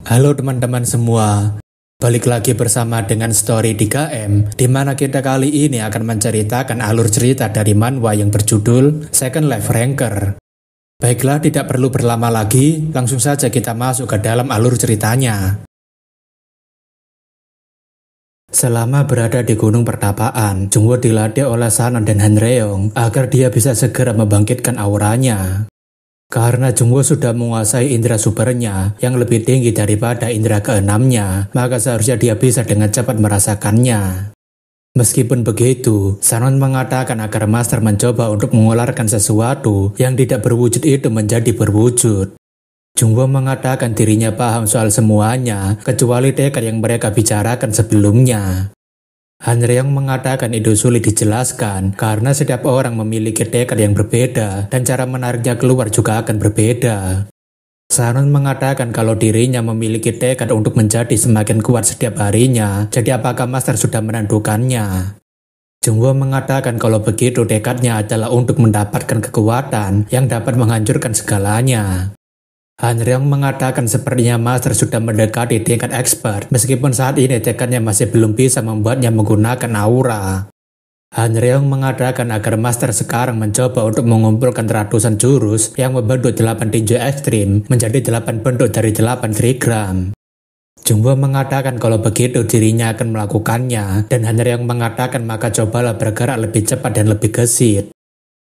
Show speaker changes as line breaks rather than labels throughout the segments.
Halo teman-teman semua, balik lagi bersama dengan Story 3M, di mana kita kali ini akan menceritakan alur cerita dari manhwa yang berjudul Second Life Ranker. Baiklah, tidak perlu berlama lagi, langsung saja kita masuk ke dalam alur ceritanya. Selama berada di Gunung Pertapaan, Jungwoo dilatih oleh Sanon dan Hanreong agar dia bisa segera membangkitkan auranya. Karena Jungwoo sudah menguasai indera supernya yang lebih tinggi daripada indera keenamnya, maka seharusnya dia bisa dengan cepat merasakannya. Meskipun begitu, Sanon mengatakan agar Master mencoba untuk mengeluarkan sesuatu yang tidak berwujud itu menjadi berwujud. Jungwoo mengatakan dirinya paham soal semuanya, kecuali tekad yang mereka bicarakan sebelumnya. Hanreong mengatakan itu sulit dijelaskan karena setiap orang memiliki tekad yang berbeda dan cara menariknya keluar juga akan berbeda. Sanon mengatakan kalau dirinya memiliki tekad untuk menjadi semakin kuat setiap harinya, jadi apakah Master sudah menentukannya? Jungwoo mengatakan kalau begitu tekadnya adalah untuk mendapatkan kekuatan yang dapat menghancurkan segalanya. Hanreong mengatakan sepertinya Master sudah mendekati tingkat expert, meskipun saat ini tekadnya masih belum bisa membuatnya menggunakan aura. Hanreong mengatakan agar Master sekarang mencoba untuk mengumpulkan ratusan jurus yang membentuk 8 tinju ekstrim menjadi 8 bentuk dari 8 trigram. Jungwoo mengatakan kalau begitu dirinya akan melakukannya, dan Hanreong mengatakan maka cobalah bergerak lebih cepat dan lebih gesit.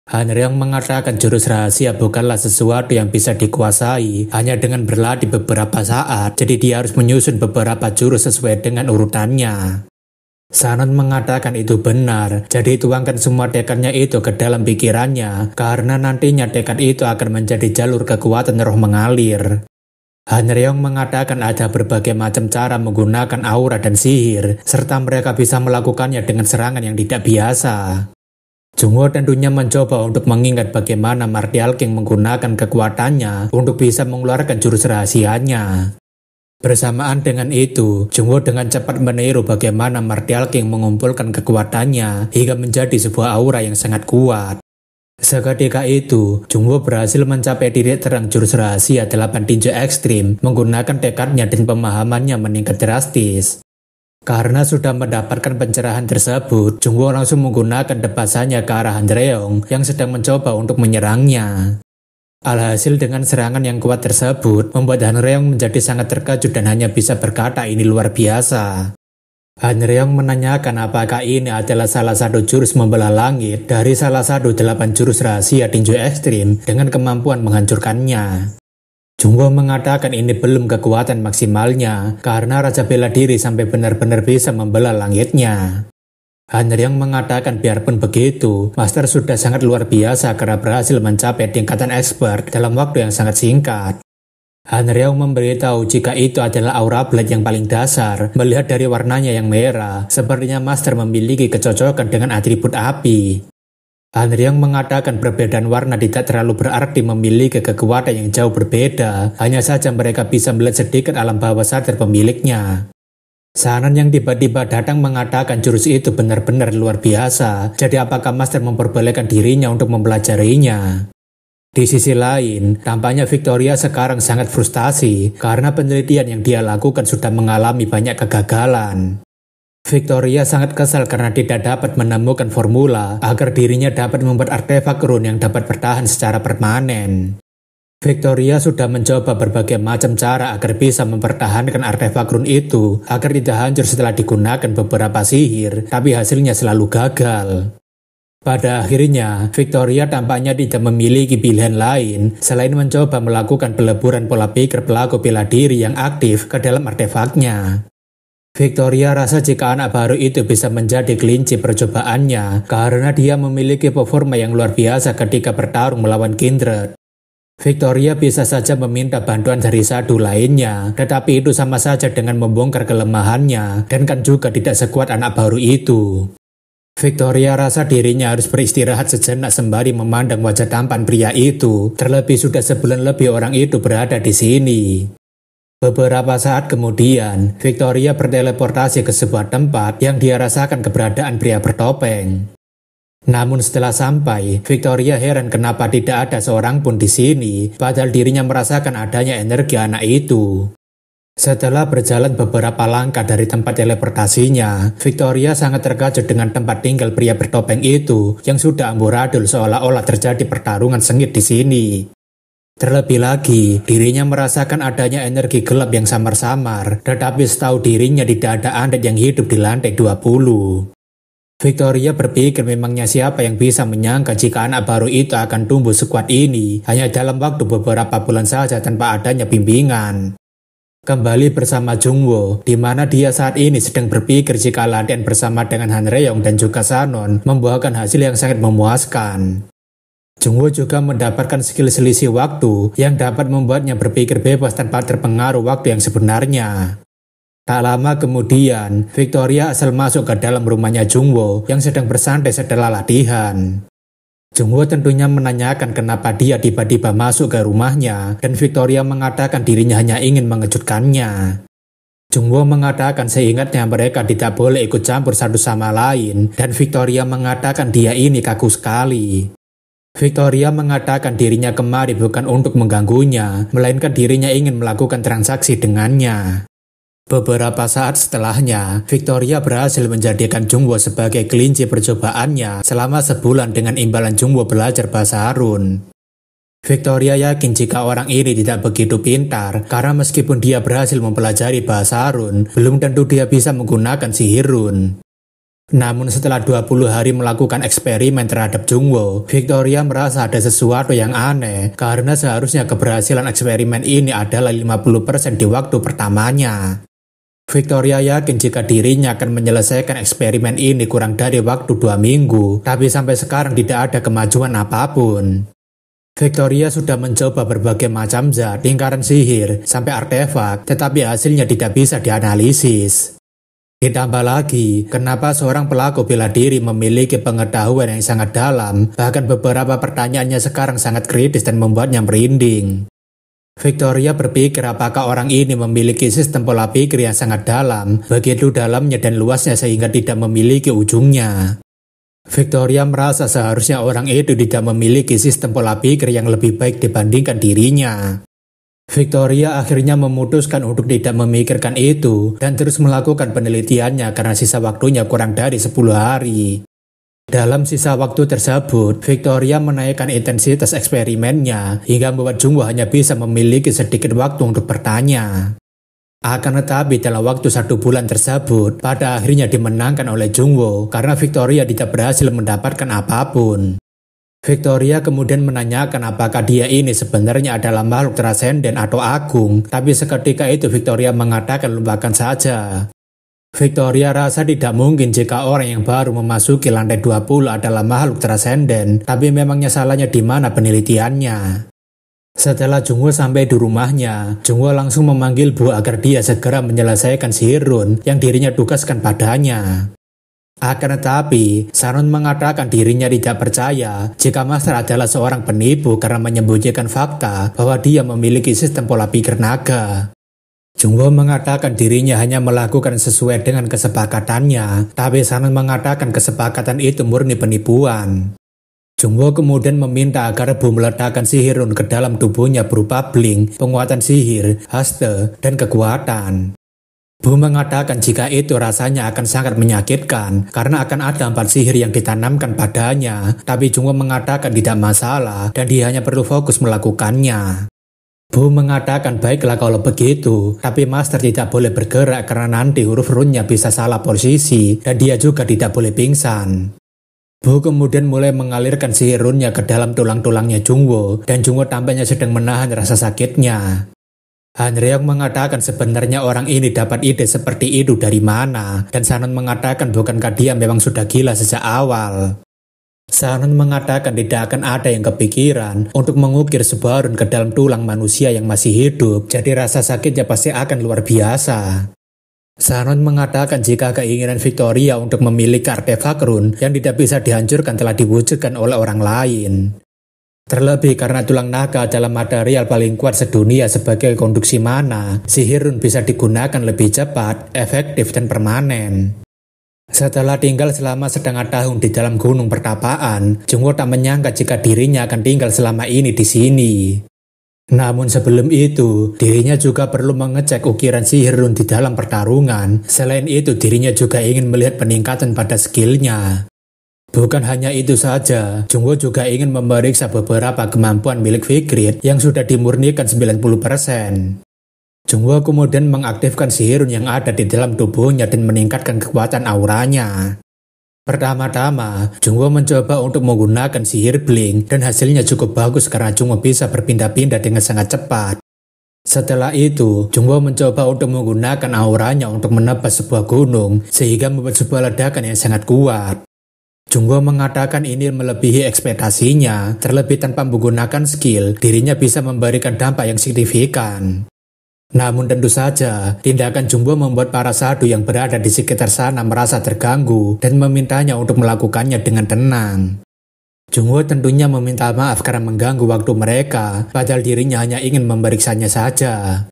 Hanreong mengatakan jurus rahasia bukanlah sesuatu yang bisa dikuasai hanya dengan berlatih beberapa saat, jadi dia harus menyusun beberapa jurus sesuai dengan urutannya. Sanon mengatakan itu benar, jadi tuangkan semua tekadnya itu ke dalam pikirannya, karena nantinya tekad itu akan menjadi jalur kekuatan roh mengalir. Hanreong mengatakan ada berbagai macam cara menggunakan aura dan sihir, serta mereka bisa melakukannya dengan serangan yang tidak biasa. Jungwoo tentunya mencoba untuk mengingat bagaimana Martial King menggunakan kekuatannya untuk bisa mengeluarkan jurus rahasianya. Bersamaan dengan itu, Jungwoo dengan cepat meniru bagaimana Martial King mengumpulkan kekuatannya hingga menjadi sebuah aura yang sangat kuat. Seketika itu, Jungwoo berhasil mencapai titik terang jurus rahasia 8 tinju ekstrim menggunakan tekadnya dan pemahamannya meningkat drastis. Karena sudah mendapatkan pencerahan tersebut, Jungwoo langsung menggunakan depasannya ke arah Hanreong yang sedang mencoba untuk menyerangnya. Alhasil dengan serangan yang kuat tersebut, membuat Hanreong menjadi sangat terkejut dan hanya bisa berkata ini luar biasa. Hanreong menanyakan apakah ini adalah salah satu jurus membelah langit dari salah satu 8 jurus rahasia tinju ekstrim dengan kemampuan menghancurkannya. Jungwoo mengatakan ini belum kekuatan maksimalnya karena Raja Bela Diri sampai benar-benar bisa membelah langitnya. Hanreong mengatakan biarpun begitu, Master sudah sangat luar biasa karena berhasil mencapai tingkatan expert dalam waktu yang sangat singkat. Hanreong memberitahu jika itu adalah aura blade yang paling dasar, melihat dari warnanya yang merah, sepertinya Master memiliki kecocokan dengan atribut api. Hanreong mengatakan perbedaan warna tidak terlalu berarti memiliki kekuatan yang jauh berbeda, hanya saja mereka bisa melihat sedikit alam bawah sadar pemiliknya. Sanon yang tiba-tiba datang mengatakan jurus itu benar-benar luar biasa, jadi apakah Master memperbolehkan dirinya untuk mempelajarinya? Di sisi lain, tampaknya Victoria sekarang sangat frustasi karena penelitian yang dia lakukan sudah mengalami banyak kegagalan. Victoria sangat kesal karena tidak dapat menemukan formula agar dirinya dapat membuat artefak rune yang dapat bertahan secara permanen. Victoria sudah mencoba berbagai macam cara agar bisa mempertahankan artefak rune itu agar tidak hancur setelah digunakan beberapa sihir, tapi hasilnya selalu gagal. Pada akhirnya, Victoria tampaknya tidak memiliki pilihan lain selain mencoba melakukan peleburan pola pikir pelaku bela diri yang aktif ke dalam artefaknya. Victoria rasa jika anak baru itu bisa menjadi kelinci percobaannya karena dia memiliki performa yang luar biasa ketika bertarung melawan Kindred. Victoria bisa saja meminta bantuan dari sadu lainnya, tetapi itu sama saja dengan membongkar kelemahannya dan kan juga tidak sekuat anak baru itu. Victoria rasa dirinya harus beristirahat sejenak sembari memandang wajah tampan pria itu, terlebih sudah sebulan lebih orang itu berada di sini. Beberapa saat kemudian, Victoria berteleportasi ke sebuah tempat yang dia rasakan keberadaan pria bertopeng. Namun setelah sampai, Victoria heran kenapa tidak ada seorang pun di sini, padahal dirinya merasakan adanya energi anak itu. Setelah berjalan beberapa langkah dari tempat teleportasinya, Victoria sangat terkejut dengan tempat tinggal pria bertopeng itu yang sudah amburadul seolah-olah terjadi pertarungan sengit di sini. Terlebih lagi, dirinya merasakan adanya energi gelap yang samar-samar, tetapi setahu dirinya tidak ada undead yang hidup di lantai 20. Victoria berpikir memangnya siapa yang bisa menyangka jika anak baru itu akan tumbuh sekuat ini hanya dalam waktu beberapa bulan saja tanpa adanya bimbingan. Kembali bersama Jungwoo, di mana dia saat ini sedang berpikir jika latihan bersama dengan Hanreong dan juga Sanon membuahkan hasil yang sangat memuaskan. Jungwoo juga mendapatkan skill selisih waktu yang dapat membuatnya berpikir bebas tanpa terpengaruh waktu yang sebenarnya. Tak lama kemudian, Victoria asal masuk ke dalam rumahnya Jungwoo yang sedang bersantai setelah latihan. Jungwoo tentunya menanyakan kenapa dia tiba-tiba masuk ke rumahnya dan Victoria mengatakan dirinya hanya ingin mengejutkannya. Jungwoo mengatakan seingatnya mereka tidak boleh ikut campur satu sama lain dan Victoria mengatakan dia ini kaku sekali. Victoria mengatakan dirinya kemari bukan untuk mengganggunya, melainkan dirinya ingin melakukan transaksi dengannya. Beberapa saat setelahnya, Victoria berhasil menjadikan Jungwoo sebagai kelinci percobaannya selama sebulan dengan imbalan Jungwoo belajar bahasa Harun. Victoria yakin jika orang ini tidak begitu pintar karena meskipun dia berhasil mempelajari bahasa Harun, belum tentu dia bisa menggunakan sihir rune. Namun setelah 20 hari melakukan eksperimen terhadap Jungwoo, Victoria merasa ada sesuatu yang aneh karena seharusnya keberhasilan eksperimen ini adalah 50% di waktu pertamanya. Victoria yakin jika dirinya akan menyelesaikan eksperimen ini kurang dari waktu 2 minggu, tapi sampai sekarang tidak ada kemajuan apapun. Victoria sudah mencoba berbagai macam zat, lingkaran sihir, sampai artefak, tetapi hasilnya tidak bisa dianalisis. Ditambah lagi, kenapa seorang pelaku bela diri memiliki pengetahuan yang sangat dalam, bahkan beberapa pertanyaannya sekarang sangat kritis dan membuatnya merinding. Victoria berpikir apakah orang ini memiliki sistem pola pikir yang sangat dalam, begitu dalamnya dan luasnya sehingga tidak memiliki ujungnya. Victoria merasa seharusnya orang itu tidak memiliki sistem pola pikir yang lebih baik dibandingkan dirinya. Victoria akhirnya memutuskan untuk tidak memikirkan itu dan terus melakukan penelitiannya karena sisa waktunya kurang dari 10 hari. Dalam sisa waktu tersebut, Victoria menaikkan intensitas eksperimennya hingga membuat Jungwoo hanya bisa memiliki sedikit waktu untuk bertanya. Akan tetapi dalam waktu 1 bulan tersebut, pada akhirnya dimenangkan oleh Jungwoo karena Victoria tidak berhasil mendapatkan apapun. Victoria kemudian menanyakan apakah dia ini sebenarnya adalah makhluk transenden atau agung, tapi seketika itu Victoria mengatakan lupakan saja. Victoria rasa tidak mungkin jika orang yang baru memasuki lantai 20 adalah makhluk transenden, tapi memangnya salahnya di mana penelitiannya. Setelah Jungwoo sampai di rumahnya, Jungwoo langsung memanggil Bu agar dia segera menyelesaikan sihir rune yang dirinya tugaskan padanya. Akan tetapi, Sanon mengatakan dirinya tidak percaya jika Master adalah seorang penipu karena menyembunyikan fakta bahwa dia memiliki sistem pola pikir naga. Jungwoo mengatakan dirinya hanya melakukan sesuai dengan kesepakatannya, tapi Sanon mengatakan kesepakatan itu murni penipuan. Jungwoo kemudian meminta agar Bu meletakkan sihir rune ke dalam tubuhnya berupa blink, penguatan sihir, haste, dan kekuatan. Bu mengatakan jika itu rasanya akan sangat menyakitkan karena akan ada 4 sihir yang ditanamkan padanya, tapi Jungwoo mengatakan tidak masalah dan dia hanya perlu fokus melakukannya. Bu mengatakan baiklah kalau begitu, tapi Master tidak boleh bergerak karena nanti huruf rune-nya bisa salah posisi dan dia juga tidak boleh pingsan. Bu kemudian mulai mengalirkan sihir rune-nya ke dalam tulang-tulangnya Jungwoo dan Jungwoo tampaknya sedang menahan rasa sakitnya. Hanreong mengatakan sebenarnya orang ini dapat ide seperti itu dari mana dan Sanon mengatakan bukankah dia memang sudah gila sejak awal. Sanon mengatakan tidak akan ada yang kepikiran untuk mengukir sebuah rune ke dalam tulang manusia yang masih hidup, jadi rasa sakitnya pasti akan luar biasa. Sanon mengatakan jika keinginan Victoria untuk memiliki artefak rune yang tidak bisa dihancurkan telah diwujudkan oleh orang lain. Terlebih karena tulang naga adalah material paling kuat sedunia sebagai konduksi mana, sihir rune bisa digunakan lebih cepat, efektif, dan permanen. Setelah tinggal selama setengah tahun di dalam gunung pertapaan, Jungwoo tak menyangka jika dirinya akan tinggal selama ini di sini. Namun sebelum itu, dirinya juga perlu mengecek ukiran sihir rune di dalam pertarungan. Selain itu, dirinya juga ingin melihat peningkatan pada skillnya. Bukan hanya itu saja, Jungwoo juga ingin memeriksa beberapa kemampuan milik Vigrid yang sudah dimurnikan 90%. Jungwoo kemudian mengaktifkan sihir rune yang ada di dalam tubuhnya dan meningkatkan kekuatan auranya. Pertama-tama, Jungwoo mencoba untuk menggunakan sihir blink dan hasilnya cukup bagus karena Jungwoo bisa berpindah-pindah dengan sangat cepat. Setelah itu, Jungwoo mencoba untuk menggunakan auranya untuk menebas sebuah gunung sehingga membuat sebuah ledakan yang sangat kuat. Jungwoo mengatakan ini melebihi ekspektasinya, terlebih tanpa menggunakan skill, dirinya bisa memberikan dampak yang signifikan. Namun tentu saja, tindakan Jungwoo membuat para sadhu yang berada di sekitar sana merasa terganggu dan memintanya untuk melakukannya dengan tenang. Jungwoo tentunya meminta maaf karena mengganggu waktu mereka, padahal dirinya hanya ingin memeriksanya saja.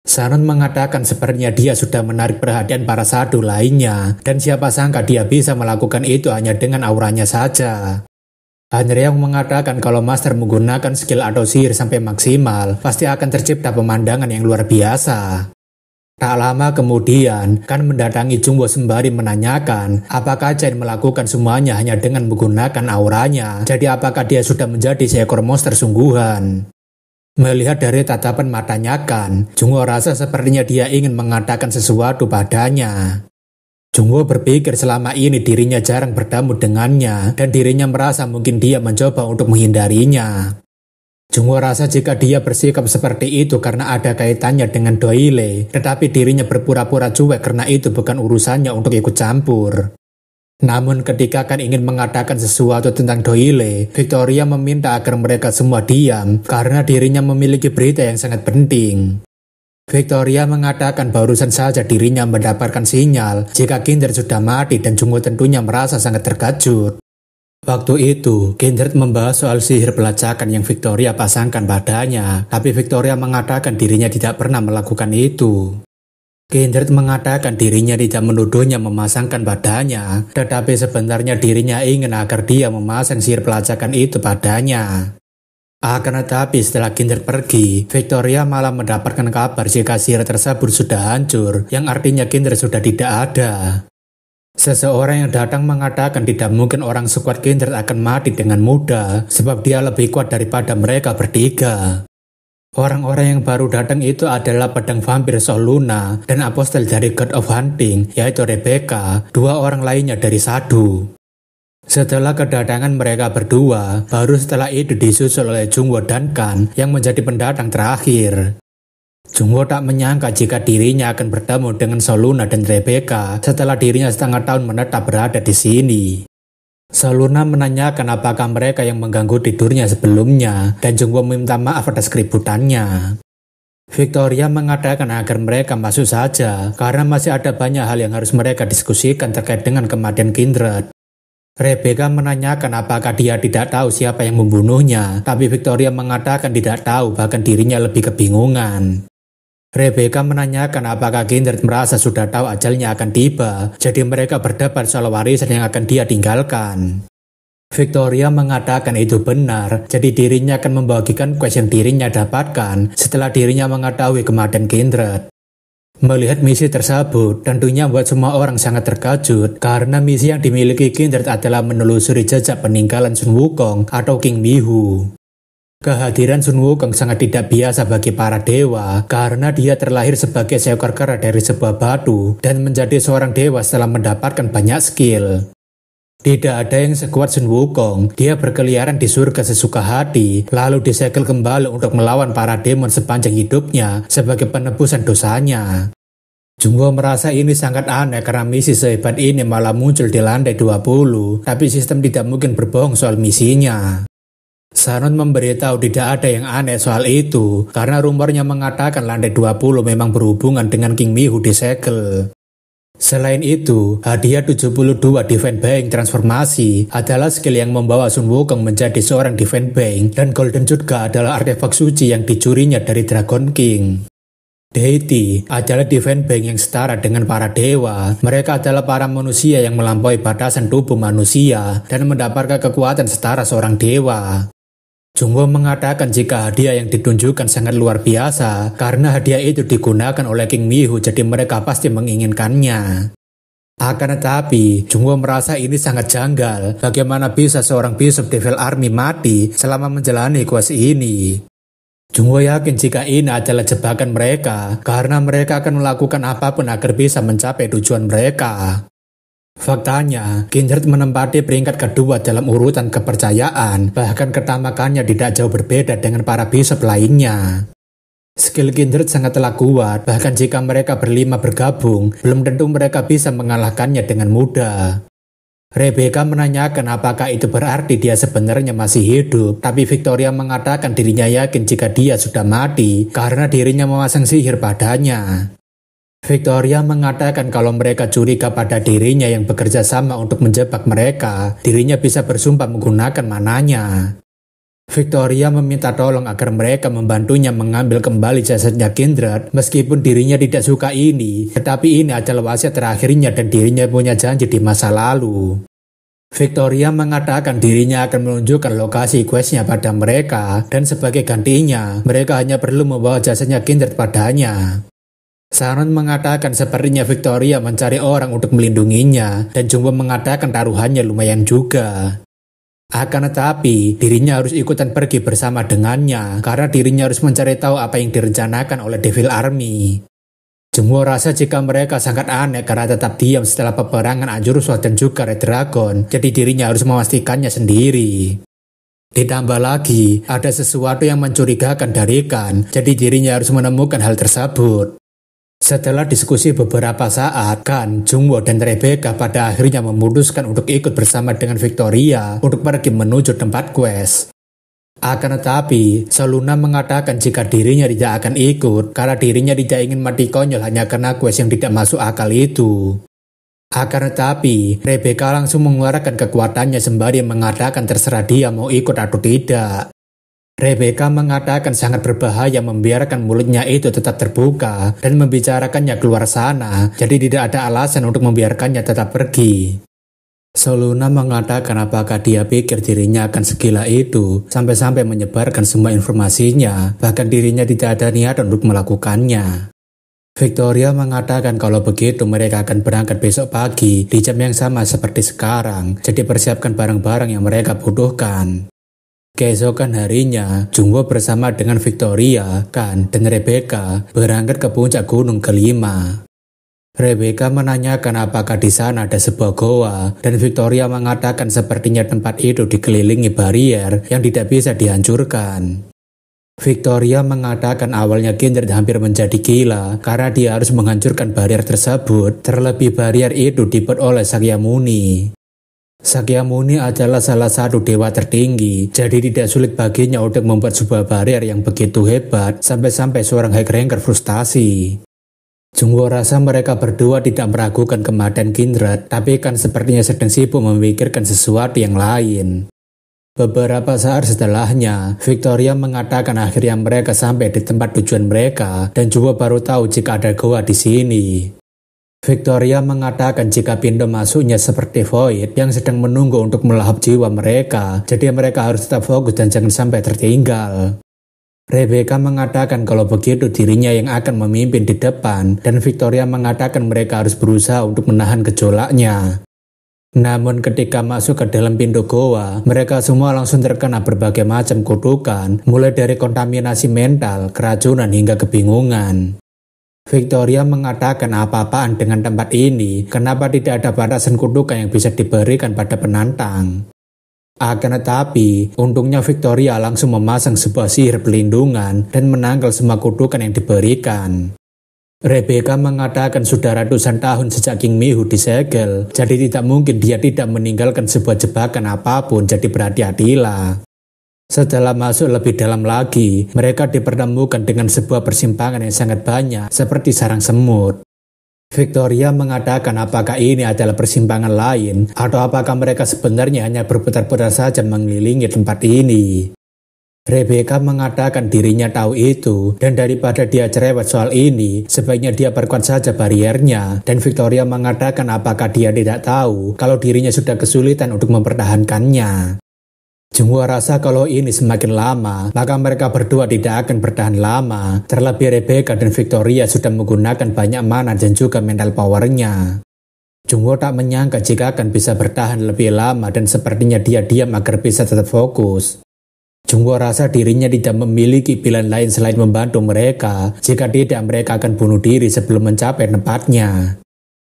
Sanon mengatakan sepertinya dia sudah menarik perhatian para sadhu lainnya, dan siapa sangka dia bisa melakukan itu hanya dengan auranya saja. Hanreong mengatakan kalau master menggunakan skill atau sihir sampai maksimal, pasti akan tercipta pemandangan yang luar biasa. Tak lama kemudian, Kan mendatangi Jungwoo sembari menanyakan apakah Chen melakukan semuanya hanya dengan menggunakan auranya, jadi apakah dia sudah menjadi seekor monster sungguhan. Melihat dari tatapan matanya Kan, Jungwoo rasa sepertinya dia ingin mengatakan sesuatu padanya. Jungwoo berpikir selama ini dirinya jarang bertemu dengannya dan dirinya merasa mungkin dia mencoba untuk menghindarinya. Jungwoo rasa jika dia bersikap seperti itu karena ada kaitannya dengan Doile, tetapi dirinya berpura-pura cuek karena itu bukan urusannya untuk ikut campur. Namun ketika Kan ingin mengatakan sesuatu tentang Doile, Victoria meminta agar mereka semua diam karena dirinya memiliki berita yang sangat penting. Victoria mengatakan barusan saja dirinya mendapatkan sinyal jika Kindred sudah mati dan Jungwoo tentunya merasa sangat terkejut. Waktu itu, Kindred membahas soal sihir pelacakan yang Victoria pasangkan padanya, tapi Victoria mengatakan dirinya tidak pernah melakukan itu. Kindred mengatakan dirinya tidak menuduhnya memasangkan padanya, tetapi sebenarnya dirinya ingin agar dia memasang sihir pelacakan itu padanya. Akan tetapi setelah Kindred pergi, Victoria malah mendapatkan kabar jika sihir tersebut sudah hancur, yang artinya Kindred sudah tidak ada. Seseorang yang datang mengatakan tidak mungkin orang sekuat Kindred akan mati dengan mudah, sebab dia lebih kuat daripada mereka bertiga. Orang-orang yang baru datang itu adalah pedang vampir Soul Luna dan apostel dari God of Hunting, yaitu Rebecca, dua orang lainnya dari sadhu. Setelah kedatangan mereka berdua, baru setelah itu disusul oleh Jungwoo dan Kan yang menjadi pendatang terakhir. Jungwoo tak menyangka jika dirinya akan bertemu dengan Soul Luna dan Rebecca setelah dirinya setengah tahun menetap berada di sini. Soul Luna menanyakan apakah mereka yang mengganggu tidurnya sebelumnya, dan Jungwoo meminta maaf atas keributannya. Victoria mengatakan agar mereka masuk saja karena masih ada banyak hal yang harus mereka diskusikan terkait dengan kematian Kindred. Rebecca menanyakan apakah dia tidak tahu siapa yang membunuhnya, tapi Victoria mengatakan tidak tahu, bahkan dirinya lebih kebingungan. Rebecca menanyakan apakah Kindred merasa sudah tahu ajalnya akan tiba, jadi mereka berdebat soal warisan yang akan dia tinggalkan. Victoria mengatakan itu benar, jadi dirinya akan membagikan quest yang dirinya dapatkan setelah dirinya mengetahui kematian Kindred. Melihat misi tersebut, tentunya membuat semua orang sangat terkejut karena misi yang dimiliki Kindred adalah menelusuri jejak peninggalan Sun Wukong atau King Mihu. Kehadiran Sun Wukong sangat tidak biasa bagi para dewa karena dia terlahir sebagai seekor kera dari sebuah batu dan menjadi seorang dewa setelah mendapatkan banyak skill. Tidak ada yang sekuat Sun Wukong, dia berkeliaran di surga sesuka hati, lalu disegel kembali untuk melawan para demon sepanjang hidupnya sebagai penebusan dosanya. Jungwoo merasa ini sangat aneh karena misi sehebat ini malah muncul di lantai 20, tapi sistem tidak mungkin berbohong soal misinya. Sanon memberitahu tidak ada yang aneh soal itu, karena rumornya mengatakan lantai 20 memang berhubungan dengan King Mihu disegel. Selain itu, hadiah 72 Divine Being transformasi adalah skill yang membawa Sun Wukong menjadi seorang Divine Being, dan Golden juga adalah artefak suci yang dicurinya dari Dragon King. Deity adalah Divine Being yang setara dengan para dewa. Mereka adalah para manusia yang melampaui batasan tubuh manusia dan mendapatkan kekuatan setara seorang dewa. Jungwoo mengatakan jika hadiah yang ditunjukkan sangat luar biasa karena hadiah itu digunakan oleh King Miho, jadi mereka pasti menginginkannya. Akan tetapi, Jungwoo merasa ini sangat janggal. Bagaimana bisa seorang Bishop Devil Army mati selama menjalani quest ini? Jungwoo yakin jika ini adalah jebakan mereka karena mereka akan melakukan apapun agar bisa mencapai tujuan mereka. Faktanya, Kindred menempati peringkat kedua dalam urutan kepercayaan, bahkan ketamakannya tidak jauh berbeda dengan para bishop lainnya. Skill Kindred sangatlah kuat, bahkan jika mereka berlima bergabung, belum tentu mereka bisa mengalahkannya dengan mudah. Rebecca menanyakan apakah itu berarti dia sebenarnya masih hidup, tapi Victoria mengatakan dirinya yakin jika dia sudah mati karena dirinya memasang sihir padanya. Victoria mengatakan kalau mereka curiga pada dirinya yang bekerja sama untuk menjebak mereka, dirinya bisa bersumpah menggunakan mananya. Victoria meminta tolong agar mereka membantunya mengambil kembali jasadnya Kindred, meskipun dirinya tidak suka ini, tetapi ini adalah wasiat terakhirnya dan dirinya punya janji di masa lalu. Victoria mengatakan dirinya akan menunjukkan lokasi questnya pada mereka, dan sebagai gantinya, mereka hanya perlu membawa jasadnya Kindred padanya. Sharon mengatakan sepertinya Victoria mencari orang untuk melindunginya, dan Jungwoo mengatakan taruhannya lumayan juga. Akan tetapi, dirinya harus ikutan pergi bersama dengannya, karena dirinya harus mencari tahu apa yang direncanakan oleh Devil Army. Jungwoo rasa jika mereka sangat aneh karena tetap diam setelah peperangan Anjuruswa dan juga Red Dragon, jadi dirinya harus memastikannya sendiri. Ditambah lagi, ada sesuatu yang mencurigakan dari Kan, jadi dirinya harus menemukan hal tersebut. Setelah diskusi beberapa saat, Kan, Jungwoo, dan Rebecca pada akhirnya memutuskan untuk ikut bersama dengan Victoria untuk pergi menuju tempat quest. Akan tetapi, Soluna mengatakan jika dirinya tidak akan ikut karena dirinya tidak ingin mati konyol hanya karena quest yang tidak masuk akal itu. Akan tetapi, Rebecca langsung mengeluarkan kekuatannya sembari mengatakan terserah dia mau ikut atau tidak. Rebecca mengatakan sangat berbahaya membiarkan mulutnya itu tetap terbuka dan membicarakannya keluar sana, jadi tidak ada alasan untuk membiarkannya tetap pergi. Soluna mengatakan apakah dia pikir dirinya akan segila itu, sampai-sampai menyebarkan semua informasinya, bahkan dirinya tidak ada niat untuk melakukannya. Victoria mengatakan kalau begitu mereka akan berangkat besok pagi di jam yang sama seperti sekarang, jadi persiapkan barang-barang yang mereka butuhkan. Keesokan harinya, Jungwoo bersama dengan Victoria, Kan, dan Rebecca berangkat ke puncak gunung kelima. Rebecca menanyakan apakah di sana ada sebuah goa, dan Victoria mengatakan sepertinya tempat itu dikelilingi barier yang tidak bisa dihancurkan. Victoria mengatakan awalnya Kindred hampir menjadi gila karena dia harus menghancurkan barier tersebut, terlebih barier itu dibuat oleh Sakyamuni. Sakyamuni adalah salah satu dewa tertinggi, jadi tidak sulit baginya untuk membuat sebuah barier yang begitu hebat sampai-sampai seorang high ranker frustasi. Jungwoo rasa mereka berdua tidak meragukan kematian Kindred, tapi Kan sepertinya sedang sibuk memikirkan sesuatu yang lain. Beberapa saat setelahnya, Victoria mengatakan akhirnya mereka sampai di tempat tujuan mereka dan Jungwoo baru tahu jika ada goa di sini. Victoria mengatakan jika pintu masuknya seperti Void yang sedang menunggu untuk melahap jiwa mereka, jadi mereka harus tetap fokus dan jangan sampai tertinggal. Rebecca mengatakan kalau begitu dirinya yang akan memimpin di depan, dan Victoria mengatakan mereka harus berusaha untuk menahan gejolaknya. Namun ketika masuk ke dalam pintu goa, mereka semua langsung terkena berbagai macam kutukan, mulai dari kontaminasi mental, keracunan hingga kebingungan. Victoria mengatakan apa-apaan dengan tempat ini, kenapa tidak ada batasan kutukan yang bisa diberikan pada penantang. Akan tetapi, untungnya Victoria langsung memasang sebuah sihir pelindungan dan menangkal semua kutukan yang diberikan. Rebecca mengatakan sudah ratusan tahun sejak King Miho disegel, jadi tidak mungkin dia tidak meninggalkan sebuah jebakan apapun, jadi berhati-hatilah. Setelah masuk lebih dalam lagi, mereka dipertemukan dengan sebuah persimpangan yang sangat banyak, seperti sarang semut. Victoria mengatakan apakah ini adalah persimpangan lain, atau apakah mereka sebenarnya hanya berputar-putar saja mengelilingi tempat ini. Rebecca mengatakan dirinya tahu itu, dan daripada dia cerewet soal ini, sebaiknya dia perkuat saja bariernya, dan Victoria mengatakan apakah dia tidak tahu kalau dirinya sudah kesulitan untuk mempertahankannya. Jungwoo rasa kalau ini semakin lama, maka mereka berdua tidak akan bertahan lama. Terlebih Rebecca dan Victoria sudah menggunakan banyak mana dan juga mental powernya. Jungwoo tak menyangka jika akan bisa bertahan lebih lama dan sepertinya dia diam agar bisa tetap fokus. Jungwoo rasa dirinya tidak memiliki pilihan lain selain membantu mereka. Jika tidak, mereka akan bunuh diri sebelum mencapai tempatnya.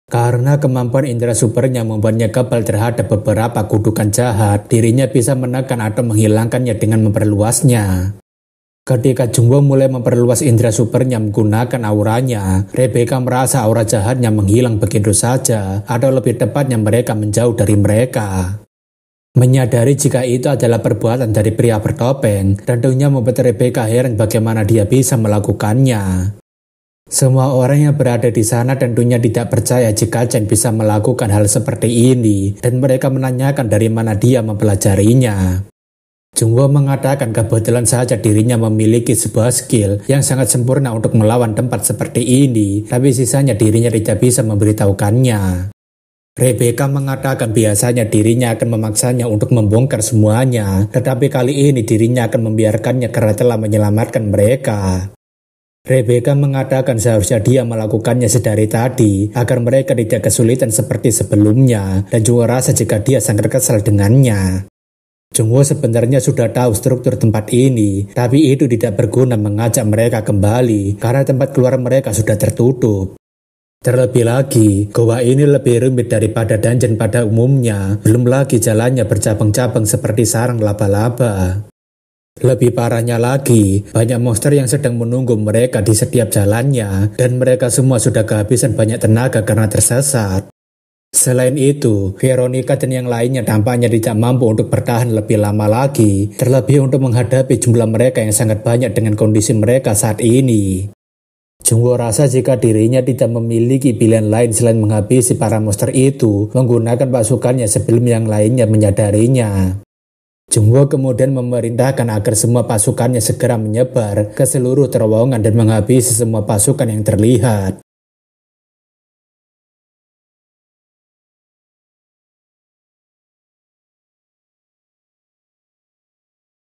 Karena kemampuan indera supernya membuatnya kebal terhadap beberapa kutukan jahat, dirinya bisa menekan atau menghilangkannya dengan memperluasnya. Ketika Jungwoo mulai memperluas indera supernya menggunakan auranya, Rebecca merasa aura jahatnya menghilang begitu saja, atau lebih tepatnya mereka menjauh dari mereka. Menyadari jika itu adalah perbuatan dari pria bertopeng, tentunya membuat Rebecca heran bagaimana dia bisa melakukannya. Semua orang yang berada di sana tentunya tidak percaya jika Chen bisa melakukan hal seperti ini, dan mereka menanyakan dari mana dia mempelajarinya. Jungwoo mengatakan kebetulan saja dirinya memiliki sebuah skill yang sangat sempurna untuk melawan tempat seperti ini, tapi sisanya dirinya tidak bisa memberitahukannya. Rebecca mengatakan biasanya dirinya akan memaksanya untuk membongkar semuanya, tetapi kali ini dirinya akan membiarkannya karena telah menyelamatkan mereka. Rebecca mengatakan seharusnya dia melakukannya sedari tadi agar mereka tidak kesulitan seperti sebelumnya, dan Jungwoo rasa jika dia sangat kesal dengannya. Jungwoo sebenarnya sudah tahu struktur tempat ini, tapi itu tidak berguna mengajak mereka kembali karena tempat keluar mereka sudah tertutup. Terlebih lagi, goa ini lebih rumit daripada dungeon pada umumnya, belum lagi jalannya bercabang-cabang seperti sarang laba-laba. Lebih parahnya lagi, banyak monster yang sedang menunggu mereka di setiap jalannya, dan mereka semua sudah kehabisan banyak tenaga karena tersesat. Selain itu, Veronica dan yang lainnya tampaknya tidak mampu untuk bertahan lebih lama lagi, terlebih untuk menghadapi jumlah mereka yang sangat banyak dengan kondisi mereka saat ini. Jungwoo rasa jika dirinya tidak memiliki pilihan lain selain menghabisi para monster itu, menggunakan pasukannya sebelum yang lainnya menyadarinya. Jungwoo kemudian memerintahkan agar semua pasukannya segera menyebar ke seluruh terowongan dan menghabisi semua pasukan yang terlihat.